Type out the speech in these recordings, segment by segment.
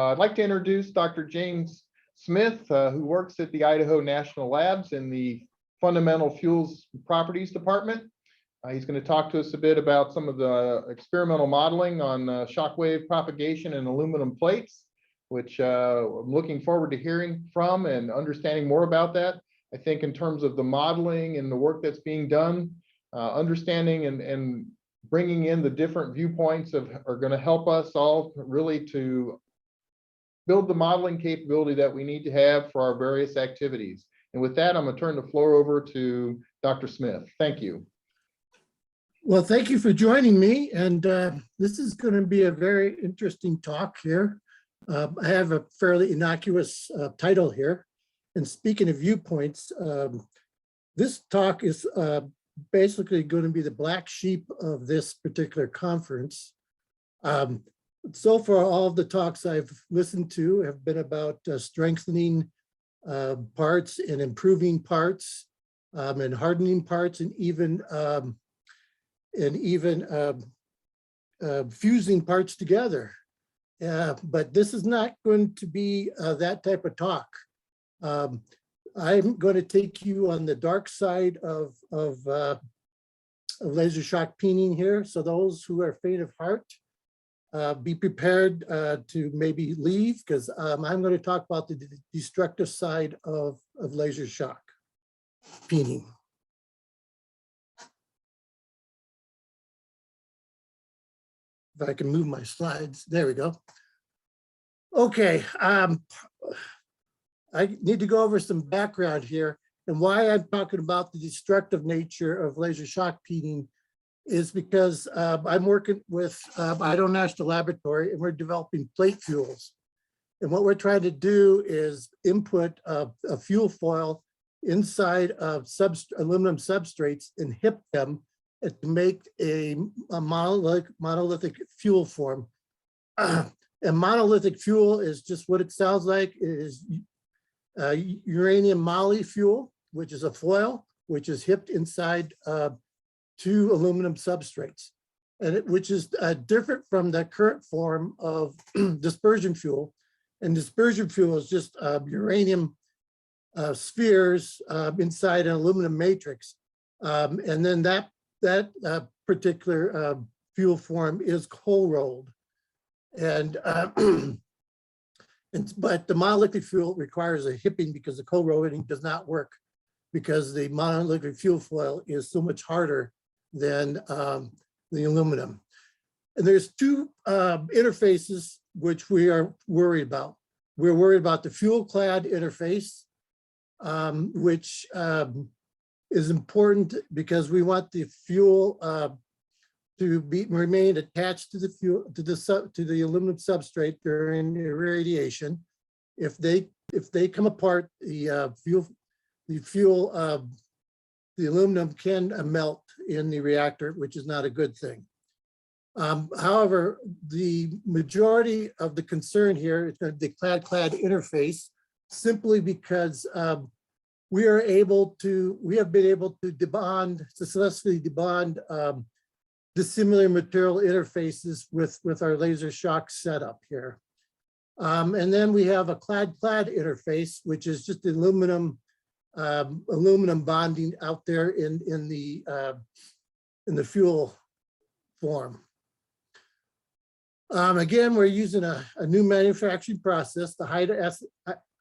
I'd like to introduce Dr. James Smith, who works at the Idaho National Labs in the Fundamental Fuels Properties Department. He's going to talk to us a bit about some of the experimental modeling on shockwave propagation in aluminum plates, which I'm looking forward to hearing from and understanding more about that. I think in terms of the modeling and the work that's being done, understanding and bringing in the different viewpoints are going to help us all really to build the modeling capability that we need to have for our various activities. And with that, I'm going to turn the floor over to Dr. Smith. Thank you. Well, thank you for joining me. And this is going to be a very interesting talk here. I have a fairly innocuous title here. And speaking of viewpoints, this talk is basically going to be the black sheep of this particular conference. So far, all of the talks I've listened to have been about strengthening parts and improving parts and hardening parts and even fusing parts together. But this is not going to be that type of talk. I'm going to take you on the dark side of laser shock peening here. So those who are faint of heart, be prepared to maybe leave, because I'm going to talk about the destructive side of laser shock peening. If I can move my slides, there we go. Okay, I need to go over some background here, and why I'm talking about the destructive nature of laser shock peening is because I'm working with Idaho National Laboratory, and we're developing plate fuels. And what we're trying to do is input a fuel foil inside of aluminum substrates and hip them to make a monolithic fuel form. And monolithic fuel is just what it sounds like. It is uranium moly fuel, which is a foil, which is hipped inside two aluminum substrates, and which is different from the current form of dispersion fuel. And dispersion fuel is just uranium spheres inside an aluminum matrix. And then that particular fuel form is cold rolled. And but the monolithic fuel requires a hipping because the cold rolling does not work, because the monolithic fuel foil is so much harder than the aluminum. And there's two interfaces which we are worried about. We're worried about the fuel clad interface, which is important because we want the fuel to remain attached to the fuel to the aluminum substrate during irradiation. If they come apart, the aluminum can melt in the reactor, which is not a good thing. However, the majority of the concern here is going to be the clad-clad interface, simply because we have been able to successfully debond dissimilar material interfaces with our laser shock setup here. And then we have a clad-clad interface, which is just aluminum bonding out there in the fuel form. Again, we're using a new manufacturing process, the high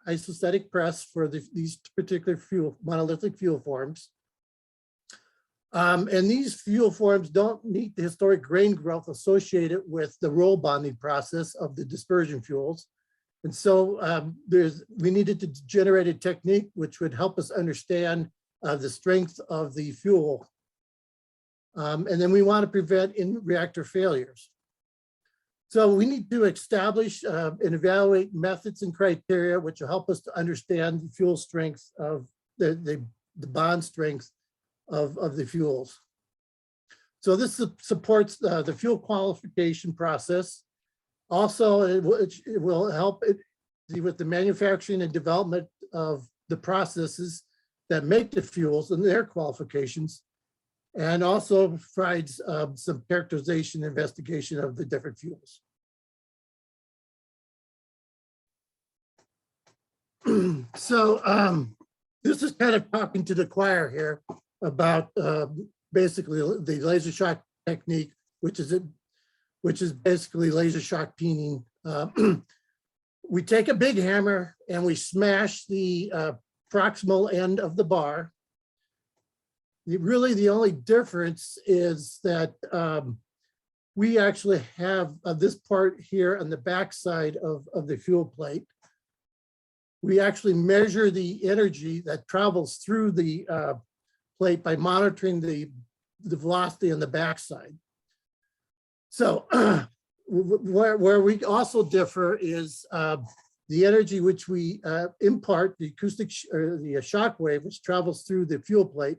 isostatic press for these particular monolithic fuel forms. And these fuel forms don't meet the historic grain growth associated with the roll bonding process of the dispersion fuels. And so we needed to generate a technique which would help us understand the strength of the fuel. And then we want to prevent in-reactor failures. So we need to establish and evaluate methods and criteria which will help us to understand the fuel strength of the bond strength of the fuels. So this supports the fuel qualification process. Also, it will help with the manufacturing and development of the processes that make the fuels and their qualifications, and also provides some characterization and investigation of the different fuels. So this is kind of talking to the choir here about basically the laser shock technique, which is basically laser shock peening. We take a big hammer and we smash the proximal end of the bar. Really, the only difference is that we actually have this part here on the backside of the fuel plate. We actually measure the energy that travels through the plate by monitoring the velocity on the backside. So where we also differ is the energy which we impart, the acoustic or the shock wave, which travels through the fuel plate,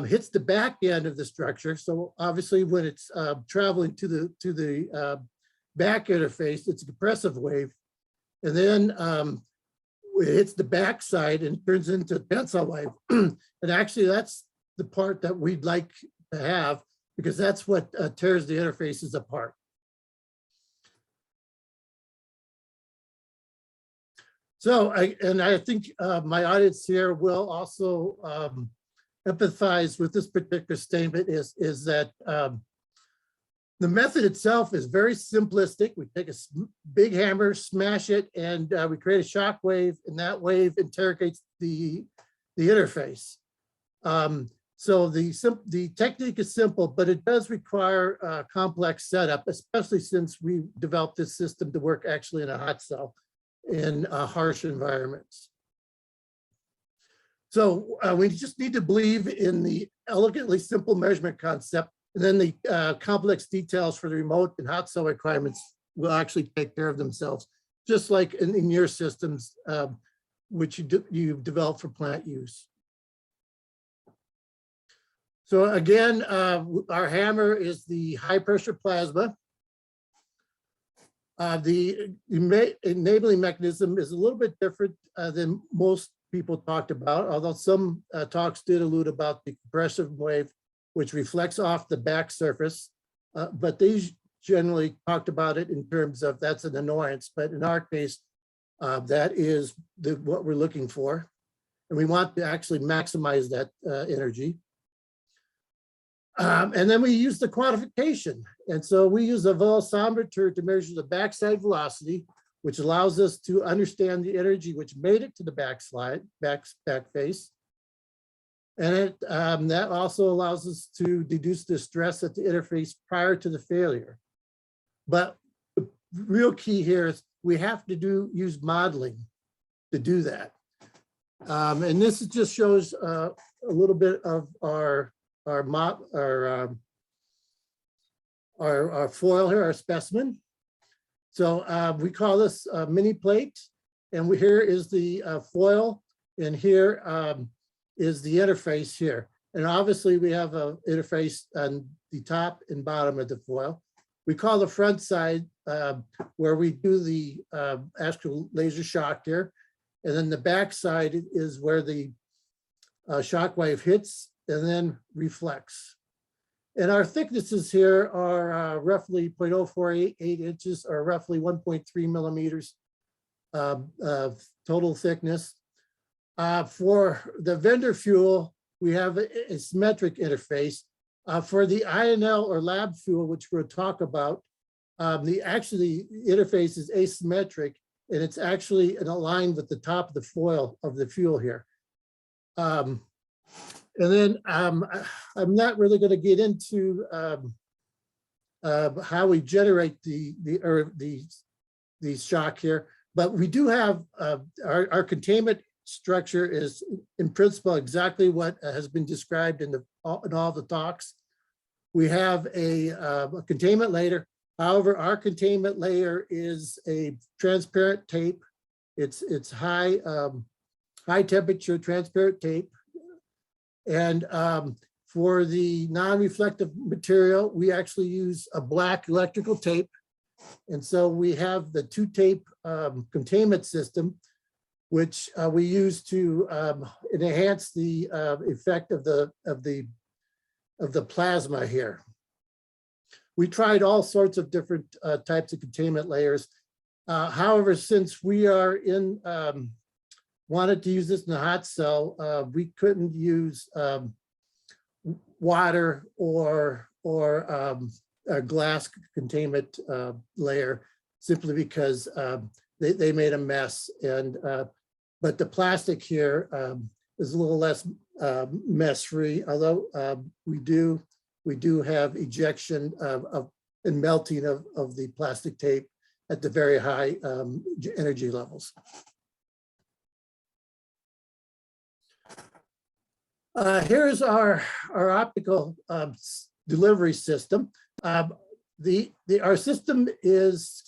hits the back end of the structure. So obviously when it's traveling to the back interface, it's a compressive wave. And then it hits the backside and turns into a tensile wave. And actually that's the part that we'd like to have, because that's what tears the interfaces apart. So I think my audience here will also empathize with this particular statement is that the method itself is very simplistic. We take a big hammer, smash it, and we create a shock wave, and that wave interrogates the interface. So the technique is simple, but it does require a complex setup, especially since we developed this system to work actually in a hot cell in harsh environments. So we just need to believe in the elegantly simple measurement concept, and then the complex details for the remote and hot cell requirements will actually take care of themselves, just like in your systems, which you've developed for plant use. So again, our hammer is the high pressure plasma. The enabling mechanism is a little bit different than most people talked about, although some talks did allude about the compressive wave, which reflects off the back surface. But these generally talked about it in terms of that's an annoyance. But in our case, that is what we're looking for. And we want to actually maximize that energy. And then we use the quantification. And so we use a velocimeter to measure the backside velocity, which allows us to understand the energy which made it to the back face. And that also allows us to deduce the stress at the interface prior to the failure. But the real key here is we have to use modeling to do that. And this just shows a little bit of our foil here, our specimen. So we call this a mini plate, and here is the foil, and here is the interface here. And obviously we have an interface on the top and bottom of the foil. We call the front side where we do the actual laser shock here. And then the back side is where the shock wave hits and then reflects. And our thicknesses here are roughly 0.048 inches, or roughly 1.3 millimeters of total thickness. For the vendor fuel, we have a symmetric interface. For the INL or lab fuel, which we'll talk about, the interface is asymmetric, and it's actually aligned with the top of the foil of the fuel here. And then I'm not really going to get into how we generate the shock here, but we do have our containment structure is in principle exactly what has been described in all the talks. We have a containment layer. However, our containment layer is a transparent tape. It's high temperature transparent tape. And for the non-reflective material, we actually use a black electrical tape. And so we have the two tape containment system, which we use to enhance the effect of the plasma here. We tried all sorts of different types of containment layers. However, since we are in wanted to use this in the hot cell, we couldn't use water or a glass containment layer simply because they made a mess. And but the plastic here is a little less mess free, although we do have ejection and melting of the plastic tape at the very high energy levels. Here's our optical delivery system. Our system is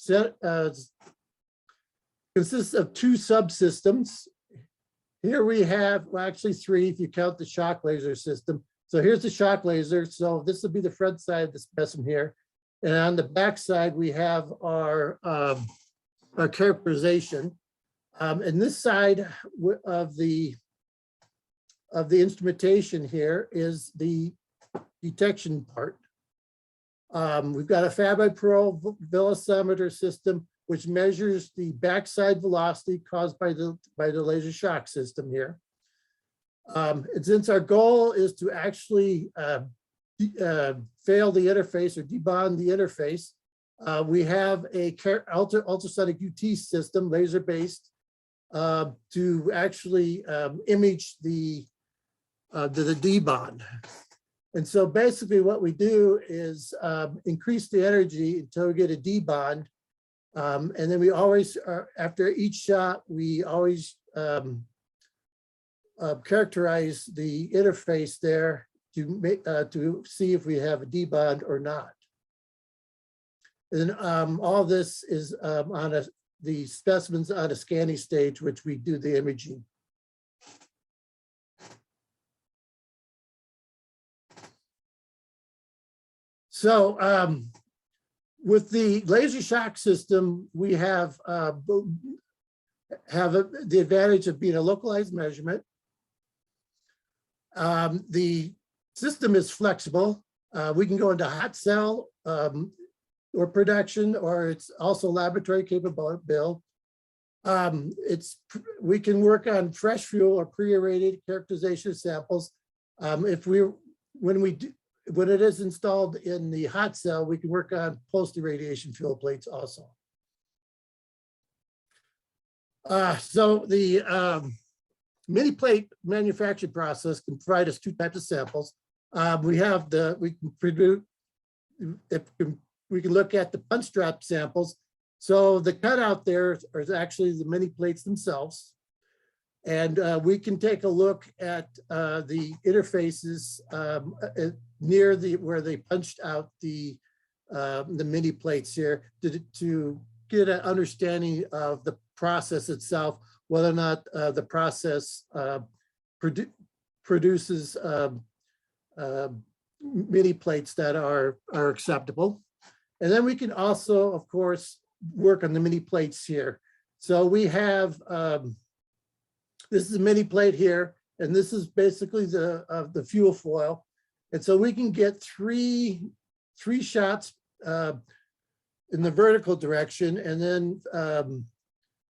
consists of two subsystems. Here we have, well, actually three if you count the shock laser system. So here's the shock laser. So this will be the front side of the specimen here. And on the back side, we have our characterization. And this side of the instrumentation here is the detection part. We've got a Fabry-Perot velocimeter system, which measures the backside velocity caused by the laser shock system here. And since our goal is to actually fail the interface or debond the interface, we have a ultrasonic UT system, laser-based, to actually image the debond. And so basically what we do is increase the energy until we get a debond. And then we always, after each shot, we always characterize the interface there to see if we have a debond or not. And all this is on the specimens on a scanning stage, which we do the imaging. So with the laser shock system, we have the advantage of being a localized measurement. The system is flexible. We can go into hot cell or production, or it's also laboratory capable. We can work on fresh fuel or pre-irradiated characterization samples. When it is installed in the hot cell, we can work on post-irradiation fuel plates also. So the mini plate manufacturing process can provide us two types of samples. We can look at the punch drop samples. So the cutout there is actually the mini plates themselves. And we can take a look at the interfaces near where they punched out the mini plates here to get an understanding of the process itself, whether or not the process produces mini plates that are acceptable. And then we can also, of course, work on the mini plates here. So we have, this is a mini plate here, and this is basically the fuel foil. And so we can get three shots in the vertical direction, and then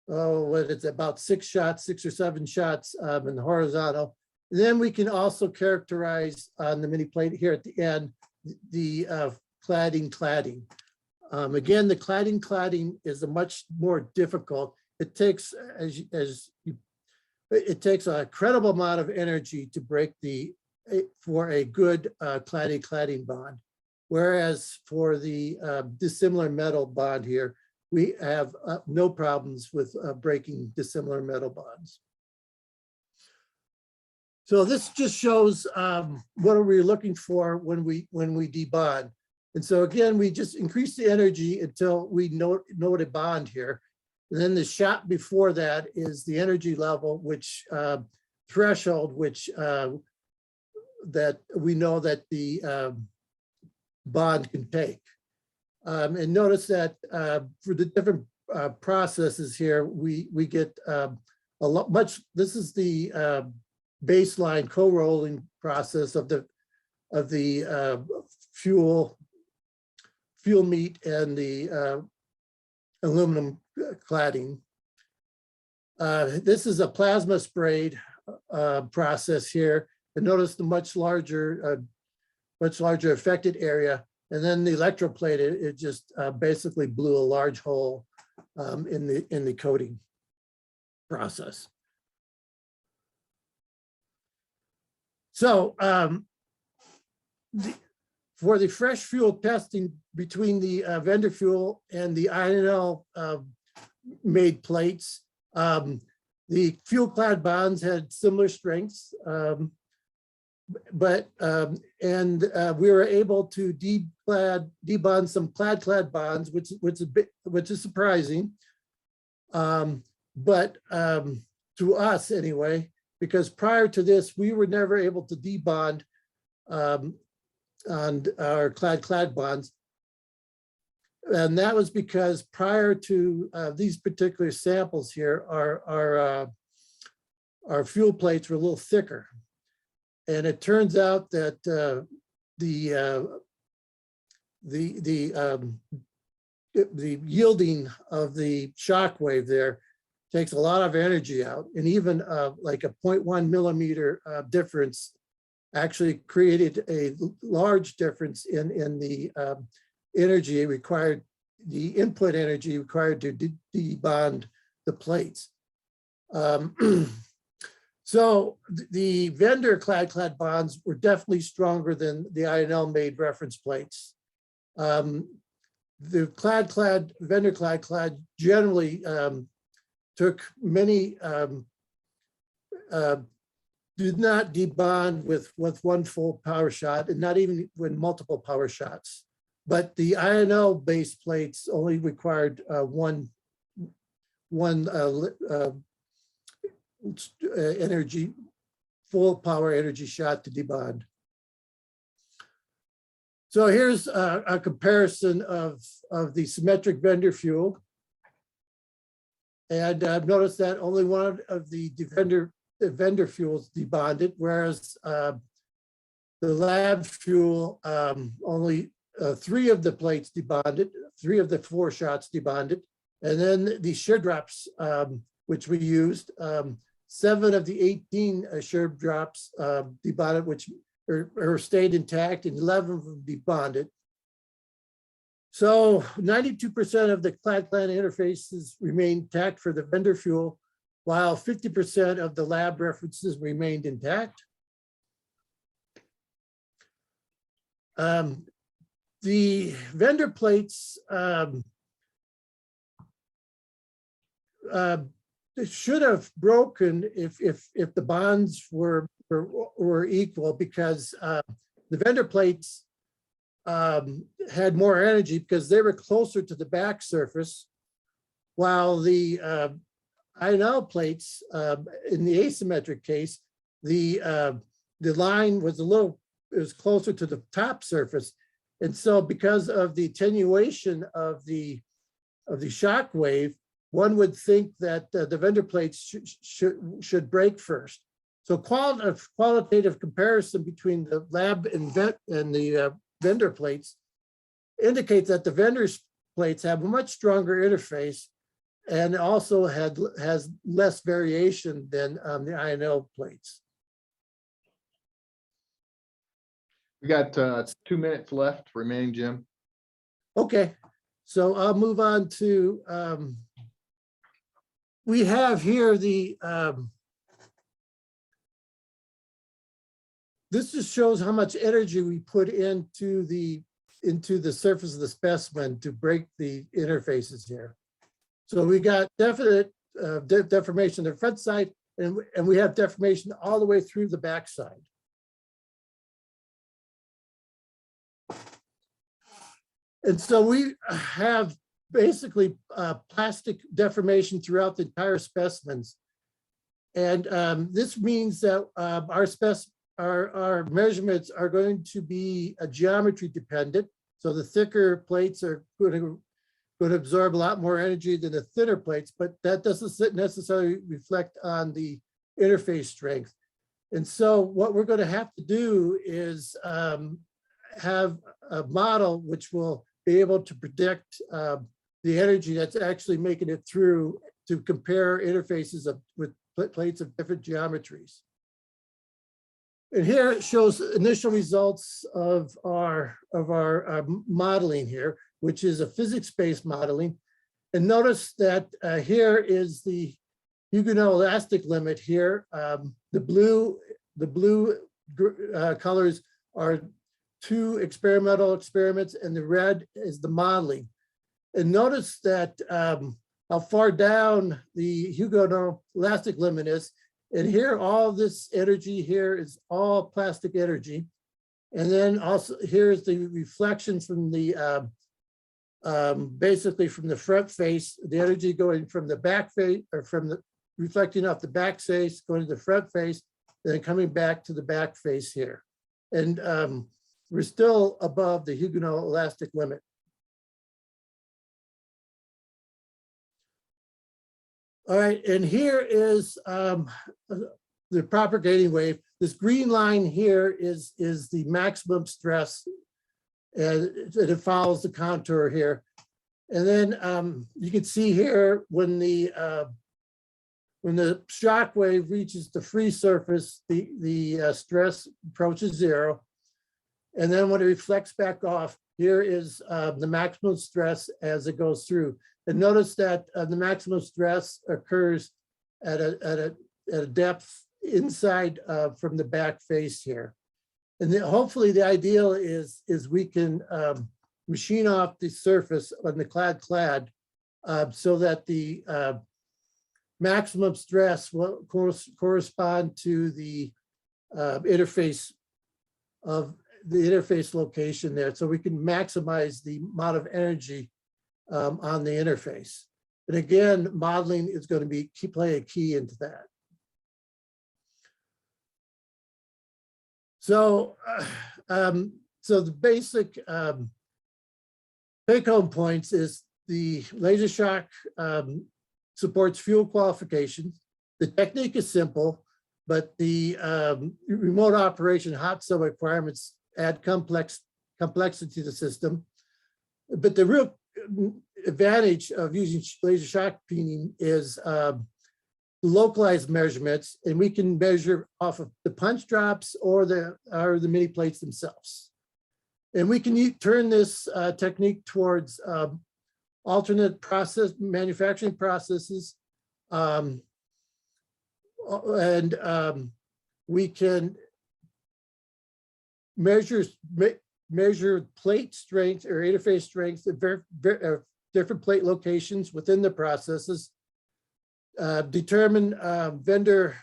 what it's about 6 or 7 shots in the horizontal. And then we can also characterize on the mini plate here at the end the cladding. Again, the cladding is a much more difficult. It takes it takes a credible amount of energy to break for a good cladding bond. Whereas for the dissimilar metal bond here, we have no problems with breaking dissimilar metal bonds. So this just shows what are we looking for when we debond. And so again, we just increase the energy until we note a bond here. And then the shot before that is the energy level, which threshold, which that we know that the bond can take. And notice that for the different processes here, we get a lot this is the baseline co-rolling process of the fuel meat and the aluminum cladding. This is a plasma sprayed process here. And notice the much larger affected area. And then the electroplate, it just basically blew a large hole in the coating process. So for the fresh fuel testing between the vendor fuel and the INL made plates, the fuel clad bonds had similar strengths, but we were able to debond some clad bonds, which is surprising, but to us anyway, because prior to this we were never able to debond on our clad bonds. And that was because prior to these particular samples here, our fuel plates were a little thicker. And it turns out that the yielding of the Shockwave there takes a lot of energy out. And even like a 0.1 millimeter difference actually created a large difference in the energy required, the input energy required to debond the plates. So the vendor clad bonds were definitely stronger than the INL made reference plates. The vendor clad generally took many, did not debond with one full power shot, and not even with multiple power shots. But the INL base plates only required one energy, full power energy shot to debond. So here's a comparison of the symmetric vendor fuel. And I've noticed that only one of the vendor fuels debonded, whereas the lab fuel, only 3 of the plates debonded, 3 of the 4 shots debonded. And then the shear drops, which we used, 7 of the 18 shear drops debonded, which or stayed intact, and 11 of them debonded. So 92% of the clad interfaces remained intact for the vendor fuel, while 50% of the lab references remained intact. The vendor plates should have broken if the bonds were equal, because the vendor plates had more energy because they were closer to the back surface, while the INL plates, in the asymmetric case, the line was it was closer to the top surface. And so because of the attenuation of the shock wave, one would think that the vendor plates should break first. So qualitative comparison between the lab and the vendor plates indicates that the vendor plates have a much stronger interface and also has less variation than the INL plates. We got 2 minutes left remaining, Jim. Okay, so I'll move on to, we have here the, this just shows how much energy we put into the surface of the specimen to break the interfaces here. So we got definite deformation on the front side, and we have deformation all the way through the back side. And so we have basically plastic deformation throughout the entire specimens. And this means that our measurements are going to be geometry dependent. So the thicker plates are going to absorb a lot more energy than the thinner plates, but that doesn't necessarily reflect on the interface strength. And so what we're going to have to do is have a model which will be able to predict the energy that's actually making it through to compare interfaces with plates of different geometries. And here it shows initial results of our modeling here, which is a physics-based modeling. And notice that here is the Huguenot elastic limit here. The blue colors are 2 experimental experiments, and the red is the modeling. And notice that how far down the Huguenot elastic limit is. And here, all this energy here is all plastic energy. And then also here's the reflections from the, basically from the front face, the energy going from the back face, or from the reflecting off the back face, going to the front face, then coming back to the back face here. And we're still above the Huguenot elastic limit. All right, and here is the propagating wave. This green line here is the maximum stress, and it follows the contour here. And then you can see here when the shock wave reaches the free surface, the stress approaches 0. And then when it reflects back off, here is the maximum stress as it goes through. And notice that the maximum stress occurs at a depth inside from the back face here. And then hopefully the ideal is we can machine off the surface on the clad so that the maximum stress will correspond to the interface of the interface location there. So we can maximize the amount of energy on the interface. And again, modeling is going to play a key into that. So, so the basic take-home points is the laser shock supports fuel qualification. The technique is simple, but the remote operation hot cell requirements add complexity to the system. But the real advantage of using laser shock peening is localized measurements, and we can measure off of the punch drops or the mini plates themselves. And we can turn this technique towards alternate manufacturing processes, and we can measure plate strength or interface strength at different plate locations within the processes, determine vendor,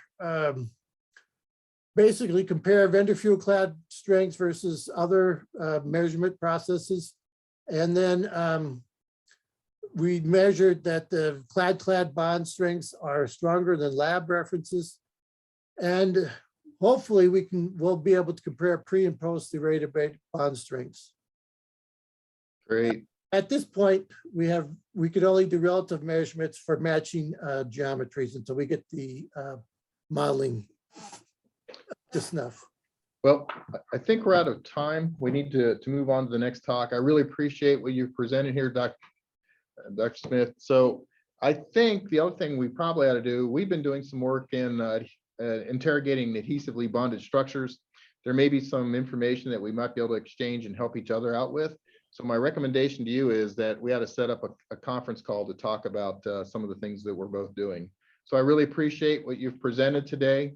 basically compare vendor fuel clad strengths versus other measurement processes. And then we measured that the clad bond strengths are stronger than lab references. And hopefully we'll be able to compare pre and post the rated bond strengths. Great. At this point, we could only do relative measurements for matching geometries until we get the modeling to snuff. Well, I think we're out of time. We need to move on to the next talk. I really appreciate what you've presented here, Dr. Smith. So I think the other thing we probably ought to do, we've been doing some work in interrogating adhesively bonded structures. There may be some information that we might be able to exchange and help each other out with. So my recommendation to you is that we ought to set up a conference call to talk about some of the things that we're both doing. So I really appreciate what you've presented today.